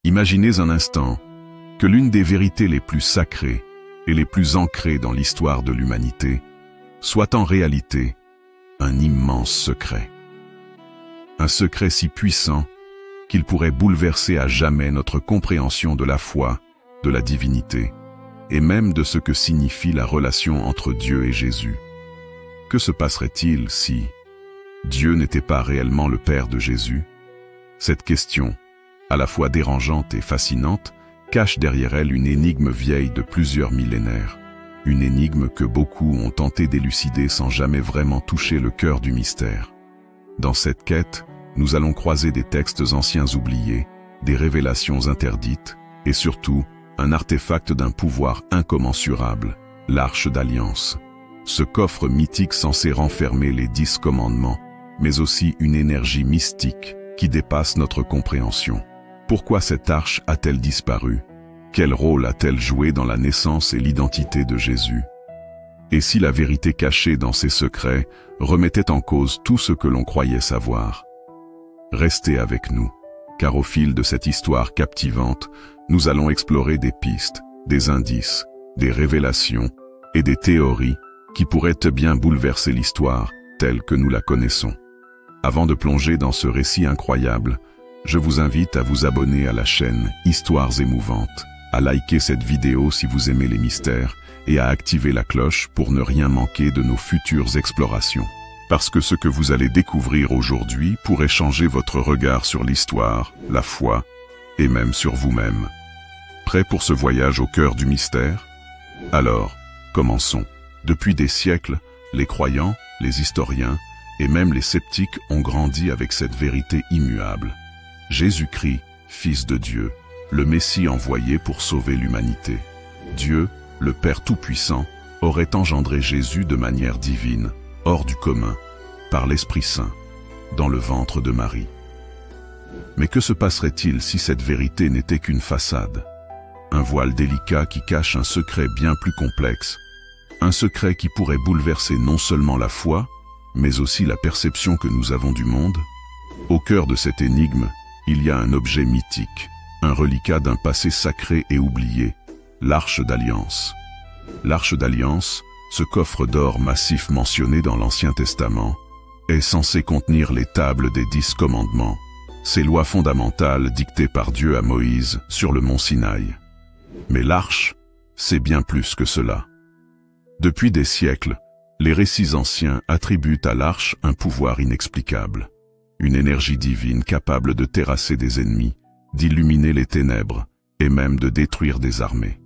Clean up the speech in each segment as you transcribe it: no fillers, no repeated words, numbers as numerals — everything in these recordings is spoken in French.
Imaginez un instant que l'une des vérités les plus sacrées et les plus ancrées dans l'histoire de l'humanité soit en réalité un immense secret. Un secret si puissant qu'il pourrait bouleverser à jamais notre compréhension de la foi, de la divinité, et même de ce que signifie la relation entre Dieu et Jésus. Que se passerait-il si Dieu n'était pas réellement le Père de Jésus? Cette question, à la fois dérangeante et fascinante, cache derrière elle une énigme vieille de plusieurs millénaires. Une énigme que beaucoup ont tenté d'élucider sans jamais vraiment toucher le cœur du mystère. Dans cette quête, nous allons croiser des textes anciens oubliés, des révélations interdites, et surtout, un artefact d'un pouvoir incommensurable, l'Arche d'Alliance. Ce coffre mythique censé renfermer les 10 commandements, mais aussi une énergie mystique qui dépasse notre compréhension. Pourquoi cette arche a-t-elle disparu? Quel rôle a-t-elle joué dans la naissance et l'identité de Jésus? Et si la vérité cachée dans ces secrets remettait en cause tout ce que l'on croyait savoir? Restez avec nous, car au fil de cette histoire captivante, nous allons explorer des pistes, des indices, des révélations et des théories qui pourraient bien bouleverser l'histoire telle que nous la connaissons. Avant de plonger dans ce récit incroyable, je vous invite à vous abonner à la chaîne Histoires émouvantes, à liker cette vidéo si vous aimez les mystères et à activer la cloche pour ne rien manquer de nos futures explorations. Parce que ce que vous allez découvrir aujourd'hui pourrait changer votre regard sur l'histoire, la foi et même sur vous-même. Prêt pour ce voyage au cœur du mystère? Alors, commençons. Depuis des siècles, les croyants, les historiens et même les sceptiques ont grandi avec cette vérité immuable. Jésus-Christ, Fils de Dieu, le Messie envoyé pour sauver l'humanité. Dieu, le Père Tout-Puissant, aurait engendré Jésus de manière divine, hors du commun, par l'Esprit Saint, dans le ventre de Marie. Mais que se passerait-il si cette vérité n'était qu'une façade? Un voile délicat qui cache un secret bien plus complexe, un secret qui pourrait bouleverser non seulement la foi, mais aussi la perception que nous avons du monde? Au cœur de cette énigme, il y a un objet mythique, un reliquat d'un passé sacré et oublié, l'Arche d'Alliance. L'Arche d'Alliance, ce coffre d'or massif mentionné dans l'Ancien Testament, est censé contenir les tables des 10 commandements, ces lois fondamentales dictées par Dieu à Moïse sur le mont Sinaï. Mais l'Arche, c'est bien plus que cela. Depuis des siècles, les récits anciens attribuent à l'Arche un pouvoir inexplicable, une énergie divine capable de terrasser des ennemis, d'illuminer les ténèbres et même de détruire des armées.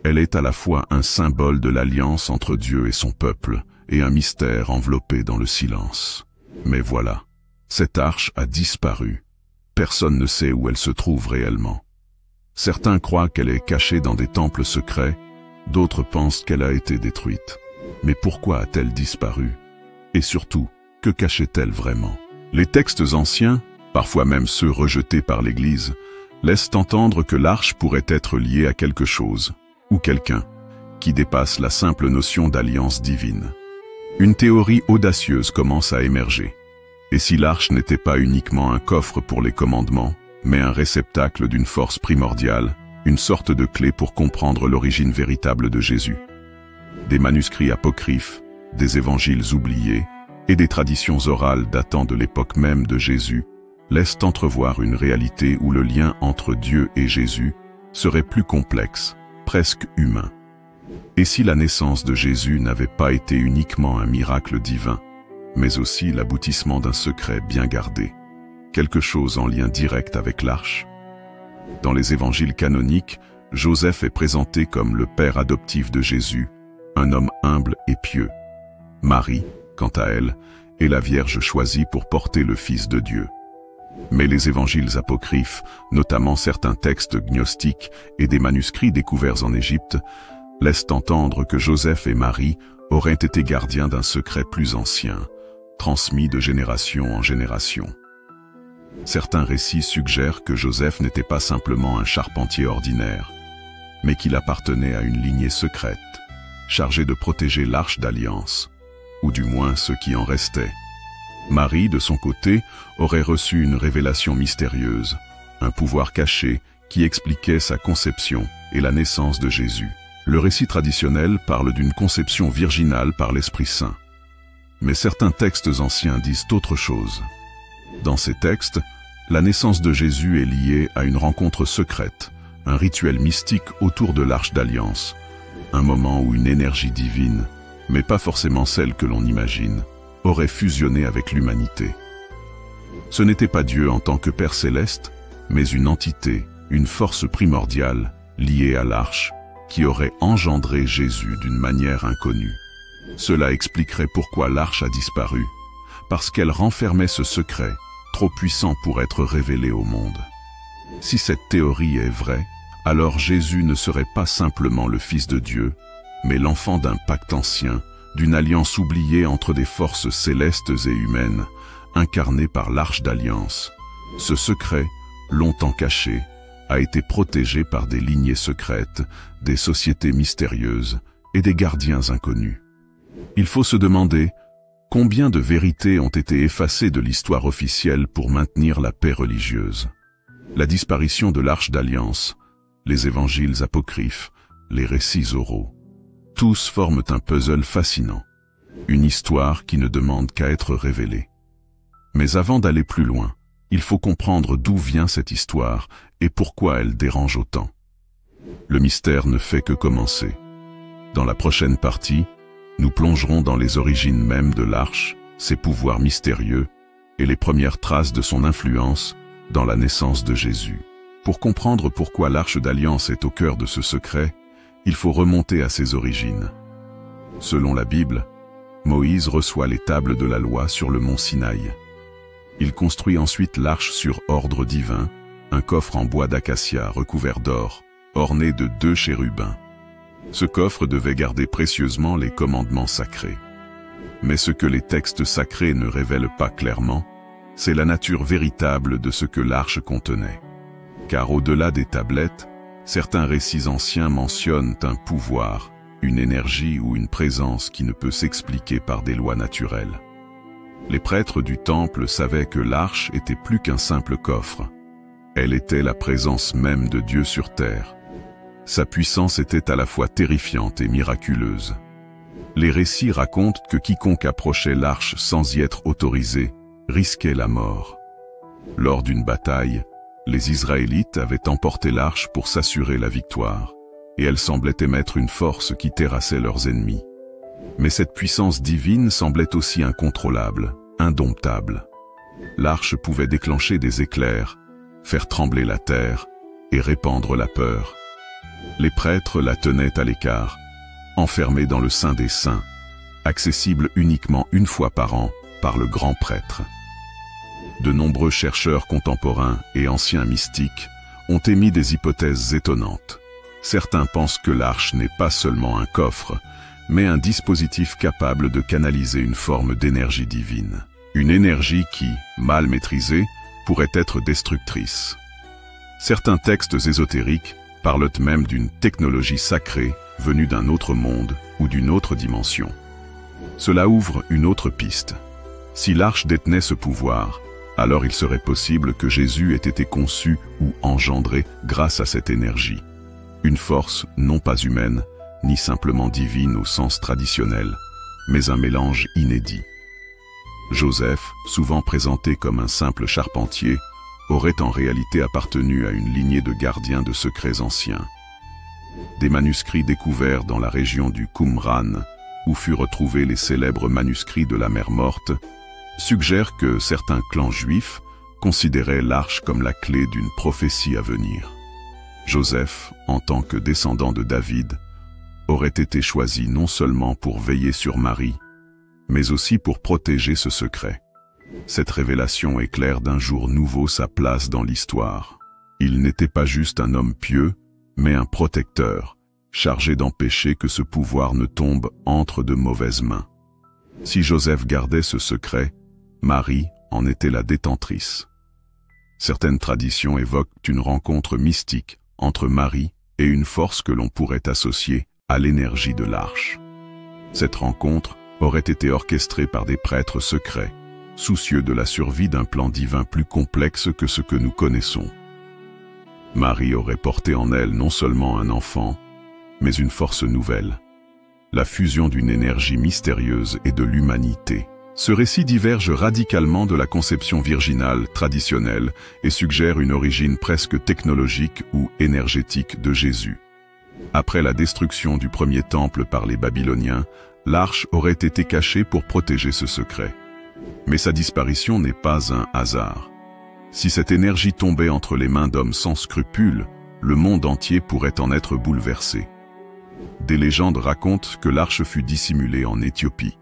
Elle est à la fois un symbole de l'alliance entre Dieu et son peuple et un mystère enveloppé dans le silence. Mais voilà, cette arche a disparu. Personne ne sait où elle se trouve réellement. Certains croient qu'elle est cachée dans des temples secrets, d'autres pensent qu'elle a été détruite. Mais pourquoi a-t-elle disparu? Et surtout, que cachait-elle vraiment? Les textes anciens, parfois même ceux rejetés par l'Église, laissent entendre que l'arche pourrait être liée à quelque chose, ou quelqu'un, qui dépasse la simple notion d'alliance divine. Une théorie audacieuse commence à émerger. Et si l'arche n'était pas uniquement un coffre pour les commandements, mais un réceptacle d'une force primordiale, une sorte de clé pour comprendre l'origine véritable de Jésus? Des manuscrits apocryphes, des évangiles oubliés et des traditions orales datant de l'époque même de Jésus laissent entrevoir une réalité où le lien entre Dieu et Jésus serait plus complexe, presque humain. Et si la naissance de Jésus n'avait pas été uniquement un miracle divin, mais aussi l'aboutissement d'un secret bien gardé, quelque chose en lien direct avec l'Arche? Dans les évangiles canoniques, Joseph est présenté comme le père adoptif de Jésus, un homme humble et pieux. Marie, quant à elle, est la Vierge choisie pour porter le Fils de Dieu. Mais les évangiles apocryphes, notamment certains textes gnostiques et des manuscrits découverts en Égypte, laissent entendre que Joseph et Marie auraient été gardiens d'un secret plus ancien, transmis de génération en génération. Certains récits suggèrent que Joseph n'était pas simplement un charpentier ordinaire, mais qu'il appartenait à une lignée secrète, chargée de protéger l'Arche d'Alliance, ou du moins ce qui en restait. Marie, de son côté, aurait reçu une révélation mystérieuse, un pouvoir caché qui expliquait sa conception et la naissance de Jésus. Le récit traditionnel parle d'une conception virginale par l'Esprit Saint. Mais certains textes anciens disent autre chose. Dans ces textes, la naissance de Jésus est liée à une rencontre secrète, un rituel mystique autour de l'Arche d'Alliance, un moment où une énergie divine, mais pas forcément celle que l'on imagine, aurait fusionné avec l'humanité. Ce n'était pas Dieu en tant que Père céleste, mais une entité, une force primordiale, liée à l'Arche, qui aurait engendré Jésus d'une manière inconnue. Cela expliquerait pourquoi l'Arche a disparu, parce qu'elle renfermait ce secret, trop puissant pour être révélé au monde. Si cette théorie est vraie, alors Jésus ne serait pas simplement le Fils de Dieu, mais l'enfant d'un pacte ancien, d'une alliance oubliée entre des forces célestes et humaines, incarnée par l'Arche d'Alliance. Ce secret, longtemps caché, a été protégé par des lignées secrètes, des sociétés mystérieuses et des gardiens inconnus. Il faut se demander combien de vérités ont été effacées de l'histoire officielle pour maintenir la paix religieuse. La disparition de l'Arche d'Alliance, les évangiles apocryphes, les récits oraux. Tous forment un puzzle fascinant, une histoire qui ne demande qu'à être révélée. Mais avant d'aller plus loin, il faut comprendre d'où vient cette histoire et pourquoi elle dérange autant. Le mystère ne fait que commencer. Dans la prochaine partie, nous plongerons dans les origines mêmes de l'Arche, ses pouvoirs mystérieux et les premières traces de son influence dans la naissance de Jésus. Pour comprendre pourquoi l'Arche d'Alliance est au cœur de ce secret, il faut remonter à ses origines. Selon la Bible, Moïse reçoit les tables de la loi sur le mont Sinaï. Il construit ensuite l'arche sur ordre divin, un coffre en bois d'acacia recouvert d'or, orné de 2 chérubins. Ce coffre devait garder précieusement les commandements sacrés. Mais ce que les textes sacrés ne révèlent pas clairement, c'est la nature véritable de ce que l'arche contenait. Car au-delà des tablettes, certains récits anciens mentionnent un pouvoir, une énergie ou une présence qui ne peut s'expliquer par des lois naturelles. Les prêtres du temple savaient que l'arche était plus qu'un simple coffre. Elle était la présence même de Dieu sur terre. Sa puissance était à la fois terrifiante et miraculeuse. Les récits racontent que quiconque approchait l'arche sans y être autorisé risquait la mort. Lors d'une bataille, les Israélites avaient emporté l'arche pour s'assurer la victoire, et elle semblait émettre une force qui terrassait leurs ennemis. Mais cette puissance divine semblait aussi incontrôlable, indomptable. L'arche pouvait déclencher des éclairs, faire trembler la terre et répandre la peur. Les prêtres la tenaient à l'écart, enfermée dans le Saint des Saints, accessible uniquement une fois par an par le grand prêtre. De nombreux chercheurs contemporains et anciens mystiques ont émis des hypothèses étonnantes. Certains pensent que l'arche n'est pas seulement un coffre, mais un dispositif capable de canaliser une forme d'énergie divine. Une énergie qui, mal maîtrisée, pourrait être destructrice. Certains textes ésotériques parlent même d'une technologie sacrée venue d'un autre monde ou d'une autre dimension. Cela ouvre une autre piste. Si l'arche détenait ce pouvoir, alors il serait possible que Jésus ait été conçu ou engendré grâce à cette énergie. Une force non pas humaine, ni simplement divine au sens traditionnel, mais un mélange inédit. Joseph, souvent présenté comme un simple charpentier, aurait en réalité appartenu à une lignée de gardiens de secrets anciens. Des manuscrits découverts dans la région du Qumran, où furent retrouvés les célèbres manuscrits de la Mer Morte, suggèrent que certains clans juifs considéraient l'arche comme la clé d'une prophétie à venir. Joseph, en tant que descendant de David, aurait été choisi non seulement pour veiller sur Marie, mais aussi pour protéger ce secret. Cette révélation éclaire d'un jour nouveau sa place dans l'histoire. Il n'était pas juste un homme pieux, mais un protecteur, chargé d'empêcher que ce pouvoir ne tombe entre de mauvaises mains. Si Joseph gardait ce secret, Marie en était la détentrice. Certaines traditions évoquent une rencontre mystique entre Marie et une force que l'on pourrait associer à l'énergie de l'arche. Cette rencontre aurait été orchestrée par des prêtres secrets, soucieux de la survie d'un plan divin plus complexe que ce que nous connaissons. Marie aurait porté en elle non seulement un enfant, mais une force nouvelle, la fusion d'une énergie mystérieuse et de l'humanité. Ce récit diverge radicalement de la conception virginale traditionnelle et suggère une origine presque technologique ou énergétique de Jésus. Après la destruction du premier temple par les Babyloniens, l'arche aurait été cachée pour protéger ce secret. Mais sa disparition n'est pas un hasard. Si cette énergie tombait entre les mains d'hommes sans scrupules, le monde entier pourrait en être bouleversé. Des légendes racontent que l'arche fut dissimulée en Éthiopie,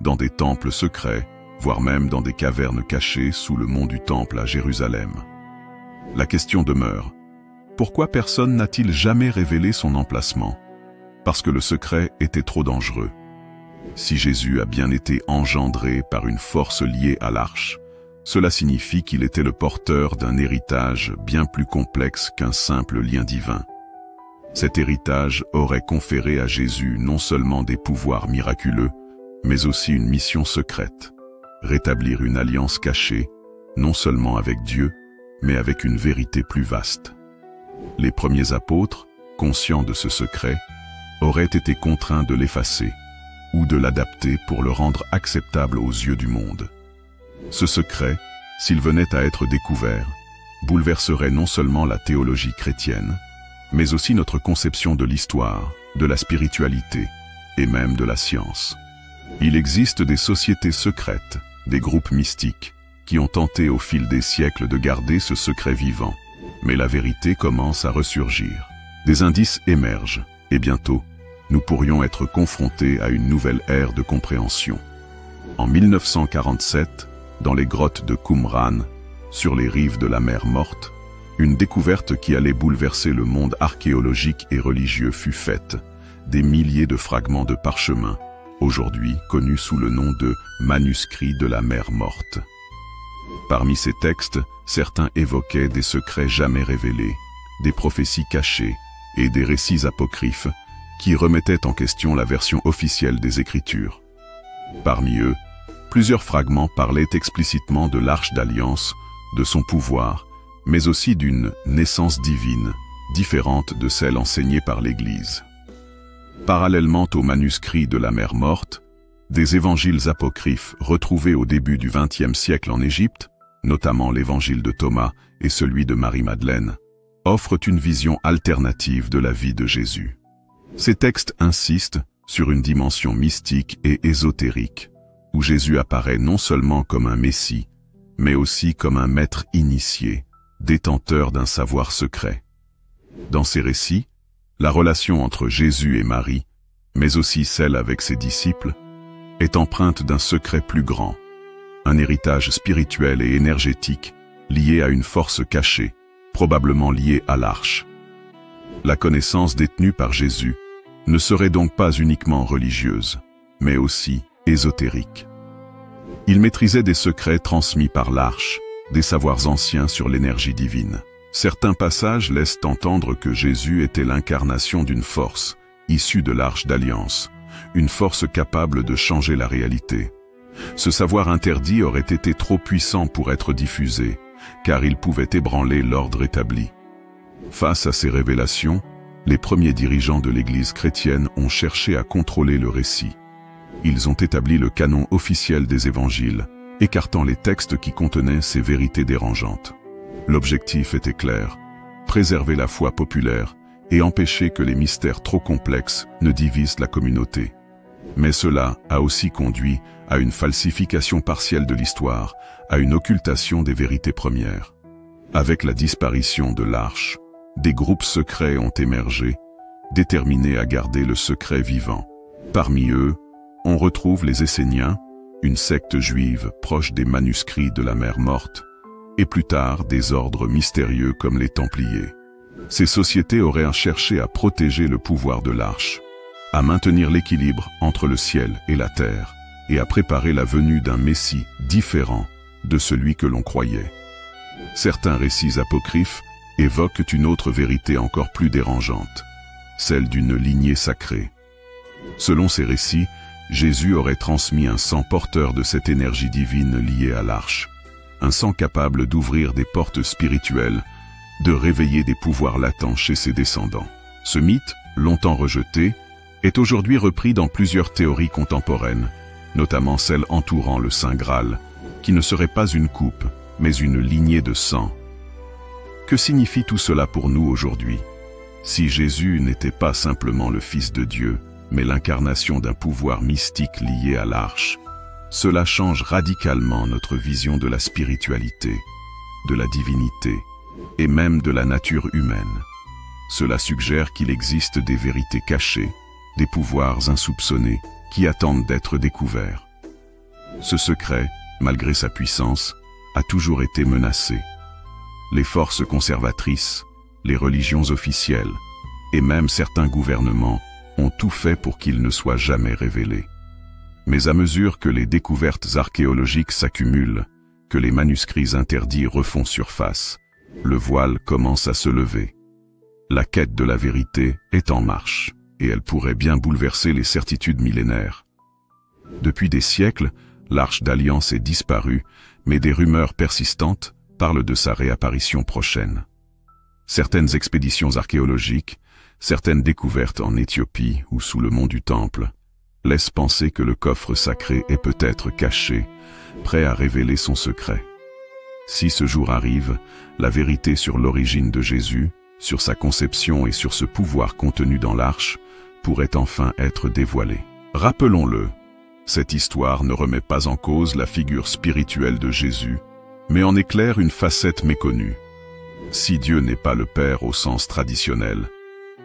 dans des temples secrets, voire même dans des cavernes cachées sous le mont du Temple à Jérusalem. La question demeure, pourquoi personne n'a-t-il jamais révélé son emplacement? Parce que le secret était trop dangereux. Si Jésus a bien été engendré par une force liée à l'arche, cela signifie qu'il était le porteur d'un héritage bien plus complexe qu'un simple lien divin. Cet héritage aurait conféré à Jésus non seulement des pouvoirs miraculeux, mais aussi une mission secrète, rétablir une alliance cachée, non seulement avec Dieu, mais avec une vérité plus vaste. Les premiers apôtres, conscients de ce secret, auraient été contraints de l'effacer ou de l'adapter pour le rendre acceptable aux yeux du monde. Ce secret, s'il venait à être découvert, bouleverserait non seulement la théologie chrétienne, mais aussi notre conception de l'histoire, de la spiritualité et même de la science. Il existe des sociétés secrètes, des groupes mystiques, qui ont tenté au fil des siècles de garder ce secret vivant. Mais la vérité commence à ressurgir. Des indices émergent, et bientôt, nous pourrions être confrontés à une nouvelle ère de compréhension. En 1947, dans les grottes de Qumran, sur les rives de la mer Morte, une découverte qui allait bouleverser le monde archéologique et religieux fut faite. Des milliers de fragments de parchemin, aujourd'hui connus sous le nom de manuscrits de la mer Morte. Parmi ces textes, certains évoquaient des secrets jamais révélés, des prophéties cachées et des récits apocryphes qui remettaient en question la version officielle des Écritures. Parmi eux, plusieurs fragments parlaient explicitement de l'Arche d'Alliance, de son pouvoir, mais aussi d'une naissance divine, différente de celle enseignée par l'Église. Parallèlement aux manuscrits de la mer Morte, des évangiles apocryphes retrouvés au début du XXe siècle en Égypte, notamment l'évangile de Thomas et celui de Marie-Madeleine, offrent une vision alternative de la vie de Jésus. Ces textes insistent sur une dimension mystique et ésotérique, où Jésus apparaît non seulement comme un Messie, mais aussi comme un maître initié, détenteur d'un savoir secret. Dans ces récits, la relation entre Jésus et Marie, mais aussi celle avec ses disciples, est empreinte d'un secret plus grand, un héritage spirituel et énergétique lié à une force cachée, probablement liée à l'arche. La connaissance détenue par Jésus ne serait donc pas uniquement religieuse, mais aussi ésotérique. Il maîtrisait des secrets transmis par l'arche, des savoirs anciens sur l'énergie divine. Certains passages laissent entendre que Jésus était l'incarnation d'une force, issue de l'Arche d'Alliance, une force capable de changer la réalité. Ce savoir interdit aurait été trop puissant pour être diffusé, car il pouvait ébranler l'ordre établi. Face à ces révélations, les premiers dirigeants de l'Église chrétienne ont cherché à contrôler le récit. Ils ont établi le canon officiel des évangiles, écartant les textes qui contenaient ces vérités dérangeantes. L'objectif était clair, préserver la foi populaire et empêcher que les mystères trop complexes ne divisent la communauté. Mais cela a aussi conduit à une falsification partielle de l'histoire, à une occultation des vérités premières. Avec la disparition de l'Arche, des groupes secrets ont émergé, déterminés à garder le secret vivant. Parmi eux, on retrouve les Esséniens, une secte juive proche des manuscrits de la mer Morte, et plus tard des ordres mystérieux comme les Templiers. Ces sociétés auraient cherché à protéger le pouvoir de l'Arche, à maintenir l'équilibre entre le ciel et la terre, et à préparer la venue d'un Messie différent de celui que l'on croyait. Certains récits apocryphes évoquent une autre vérité encore plus dérangeante, celle d'une lignée sacrée. Selon ces récits, Jésus aurait transmis un sang porteur de cette énergie divine liée à l'Arche, un sang capable d'ouvrir des portes spirituelles de réveiller des pouvoirs latents chez ses descendants. Ce mythe, longtemps rejeté, est aujourd'hui repris dans plusieurs théories contemporaines, notamment celle entourant le Saint Graal, qui ne serait pas une coupe, mais une lignée de sang. Que signifie tout cela pour nous aujourd'hui? Si Jésus n'était pas simplement le Fils de Dieu, mais l'incarnation d'un pouvoir mystique lié à l'Arche, cela change radicalement notre vision de la spiritualité, de la divinité, et même de la nature humaine. Cela suggère qu'il existe des vérités cachées, des pouvoirs insoupçonnés qui attendent d'être découverts. Ce secret, malgré sa puissance, a toujours été menacé. Les forces conservatrices, les religions officielles et même certains gouvernements ont tout fait pour qu'il ne soit jamais révélé. Mais à mesure que les découvertes archéologiques s'accumulent, que les manuscrits interdits refont surface, le voile commence à se lever. La quête de la vérité est en marche, et elle pourrait bien bouleverser les certitudes millénaires. Depuis des siècles, l'Arche d'Alliance est disparue, mais des rumeurs persistantes parlent de sa réapparition prochaine. Certaines expéditions archéologiques, certaines découvertes en Éthiopie ou sous le mont du Temple, laissent penser que le coffre sacré est peut-être caché, prêt à révéler son secret. Si ce jour arrive, la vérité sur l'origine de Jésus, sur sa conception et sur ce pouvoir contenu dans l'Arche, pourrait enfin être dévoilée. Rappelons-le, cette histoire ne remet pas en cause la figure spirituelle de Jésus, mais en éclaire une facette méconnue. Si Dieu n'est pas le Père au sens traditionnel,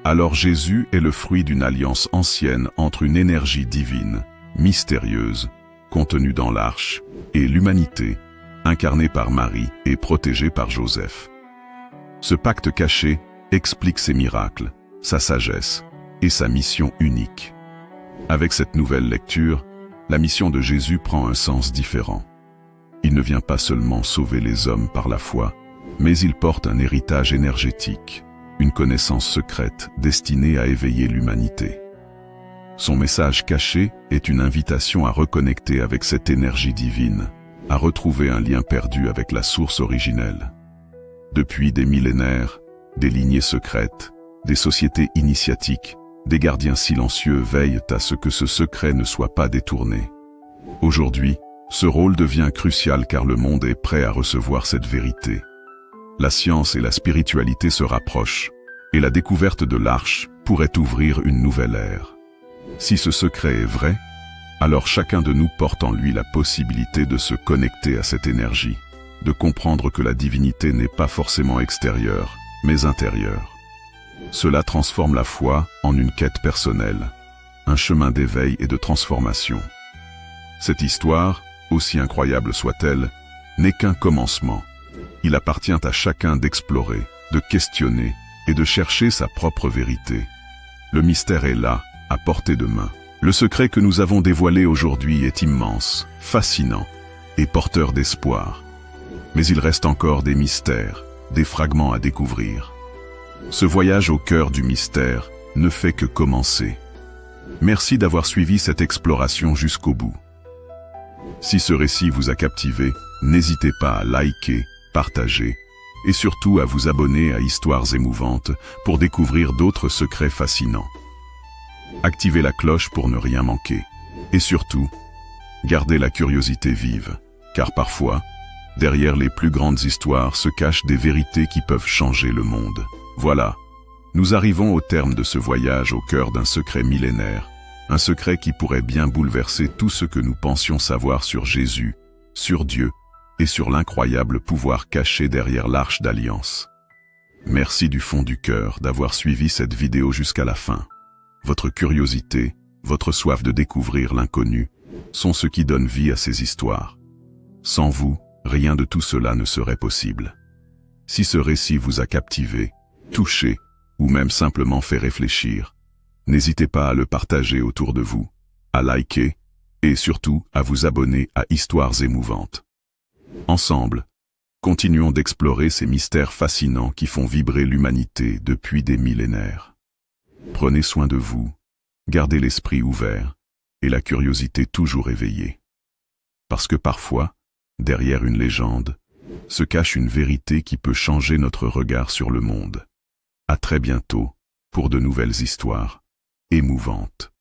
alors Jésus est le fruit d'une alliance ancienne entre une énergie divine, mystérieuse, contenue dans l'Arche, et l'humanité, incarnée par Marie et protégée par Joseph. Ce pacte caché explique ses miracles, sa sagesse et sa mission unique. Avec cette nouvelle lecture, la mission de Jésus prend un sens différent. Il ne vient pas seulement sauver les hommes par la foi, mais il porte un héritage énergétique, une connaissance secrète destinée à éveiller l'humanité. Son message caché est une invitation à reconnecter avec cette énergie divine, à retrouver un lien perdu avec la source originelle. Depuis des millénaires, des lignées secrètes, des sociétés initiatiques, des gardiens silencieux veillent à ce que ce secret ne soit pas détourné. Aujourd'hui, ce rôle devient crucial car le monde est prêt à recevoir cette vérité. La science et la spiritualité se rapprochent, et la découverte de l'Arche pourrait ouvrir une nouvelle ère. Si ce secret est vrai, alors chacun de nous porte en lui la possibilité de se connecter à cette énergie, de comprendre que la divinité n'est pas forcément extérieure, mais intérieure. Cela transforme la foi en une quête personnelle, un chemin d'éveil et de transformation. Cette histoire, aussi incroyable soit-elle, n'est qu'un commencement. Il appartient à chacun d'explorer, de questionner et de chercher sa propre vérité. Le mystère est là, à portée de main. Le secret que nous avons dévoilé aujourd'hui est immense, fascinant et porteur d'espoir. Mais il reste encore des mystères, des fragments à découvrir. Ce voyage au cœur du mystère ne fait que commencer. Merci d'avoir suivi cette exploration jusqu'au bout. Si ce récit vous a captivé, n'hésitez pas à liker, partager et surtout à vous abonner à Histoires émouvantes pour découvrir d'autres secrets fascinants. Activez la cloche pour ne rien manquer. Et surtout, gardez la curiosité vive, car parfois, derrière les plus grandes histoires se cachent des vérités qui peuvent changer le monde. Voilà, nous arrivons au terme de ce voyage au cœur d'un secret millénaire, un secret qui pourrait bien bouleverser tout ce que nous pensions savoir sur Jésus, sur Dieu et sur l'incroyable pouvoir caché derrière l'Arche d'Alliance. Merci du fond du cœur d'avoir suivi cette vidéo jusqu'à la fin. Votre curiosité, votre soif de découvrir l'inconnu, sont ce qui donne vie à ces histoires. Sans vous, rien de tout cela ne serait possible. Si ce récit vous a captivé, touché, ou même simplement fait réfléchir, n'hésitez pas à le partager autour de vous, à liker, et surtout à vous abonner à Histoires émouvantes. Ensemble, continuons d'explorer ces mystères fascinants qui font vibrer l'humanité depuis des millénaires. Prenez soin de vous, gardez l'esprit ouvert et la curiosité toujours éveillée. Parce que parfois, derrière une légende, se cache une vérité qui peut changer notre regard sur le monde. À très bientôt pour de nouvelles histoires émouvantes.